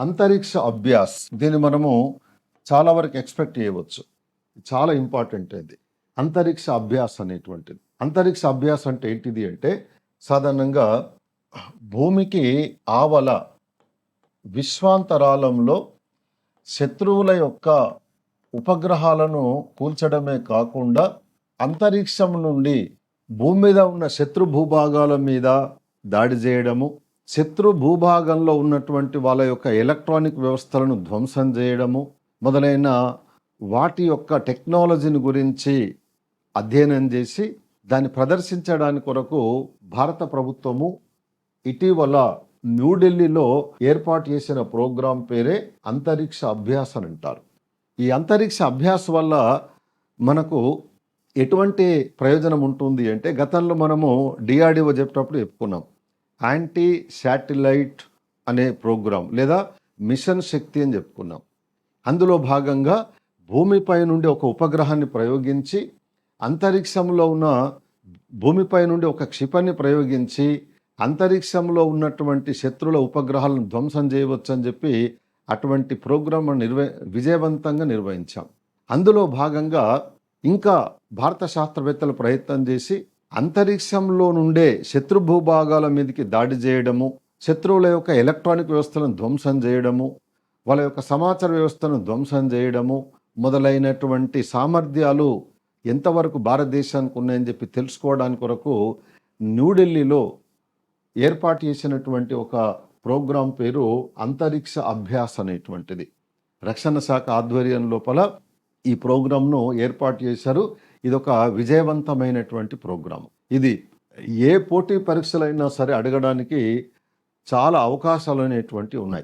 అంతరిక్ష అభ్యాస్ దీన్ని మనము చాలా వరకు ఎక్స్పెక్ట్ చేయవచ్చు. చాలా ఇంపార్టెంట్ ఇది అంతరిక్ష అభ్యాస్ అనేటువంటిది. అంతరిక్ష అభ్యాస్ అంటే ఏంటిది అంటే సాధారణంగా భూమికి ఆవల విశ్వాంతరాళంలో శత్రువుల యొక్క ఉపగ్రహాలను కూల్చడమే కాకుండా అంతరిక్షం నుండి భూమి మీద ఉన్న శత్రు భూభాగాల మీద దాడి చేయడము, శత్రు భూభాగంలో ఉన్నటువంటి వాళ్ళ యొక్క ఎలక్ట్రానిక్ వ్యవస్థలను ధ్వంసం చేయడము మొదలైన వాటి యొక్క టెక్నాలజీని గురించి అధ్యయనం చేసి దాన్ని ప్రదర్శించడానికి కొరకు భారత ప్రభుత్వము ఇటీవల న్యూఢిల్లీలో ఏర్పాటు చేసిన ప్రోగ్రాం పేరే అంతరిక్ష అభ్యాస్ అని అంటారు. ఈ అంతరిక్ష అభ్యాస్ వల్ల మనకు ఎటువంటి ప్రయోజనం ఉంటుంది అంటే గతంలో మనము డిఆర్డిఓ చెప్పేటప్పుడు చెప్పుకున్నాం. యాంటీ శాటిలైట్ అనే ప్రోగ్రాం లేదా మిషన్ శక్తి అని చెప్పుకున్నాం. అందులో భాగంగా భూమిపై నుండి ఒక ఉపగ్రహాన్ని ప్రయోగించి అంతరిక్షంలో ఉన్న భూమిపై నుండి ఒక క్షిపణిని ప్రయోగించి అంతరిక్షంలో ఉన్నటువంటి శత్రువుల ఉపగ్రహాలను ధ్వంసం చేయవచ్చు అని చెప్పి అటువంటి ప్రోగ్రాం విజయవంతంగా నిర్వహించాం. అందులో భాగంగా ఇంకా భారత శాస్త్రవేత్తలు ప్రయత్నం చేసి అంతరిక్షంలో నుండే శత్రు భూభాగాల మీదకి దాడి చేయడము, శత్రువుల యొక్క ఎలక్ట్రానిక్ వ్యవస్థలను ధ్వంసం చేయడము, వాళ్ళ యొక్క సమాచార వ్యవస్థను ధ్వంసం చేయడము మొదలైనటువంటి సామర్థ్యాలు ఎంతవరకు భారతదేశానికి ఉన్నాయని చెప్పి తెలుసుకోవడానికి కొరకు న్యూఢిల్లీలో ఏర్పాటు చేసినటువంటి ఒక ప్రోగ్రాం పేరు అంతరిక్ష అభ్యాస్ అనేటువంటిది. రక్షణ శాఖ ఆధ్వర్యం లోపల ఈ ప్రోగ్రాంను ఏర్పాటు చేశారు. ఇది ఒక విజయవంతమైనటువంటి ప్రోగ్రాం. ఇది ఏ పోటీ పరీక్షలైనా సరే అడగడానికి చాలా అవకాశాలు అనేటువంటివి ఉన్నాయి.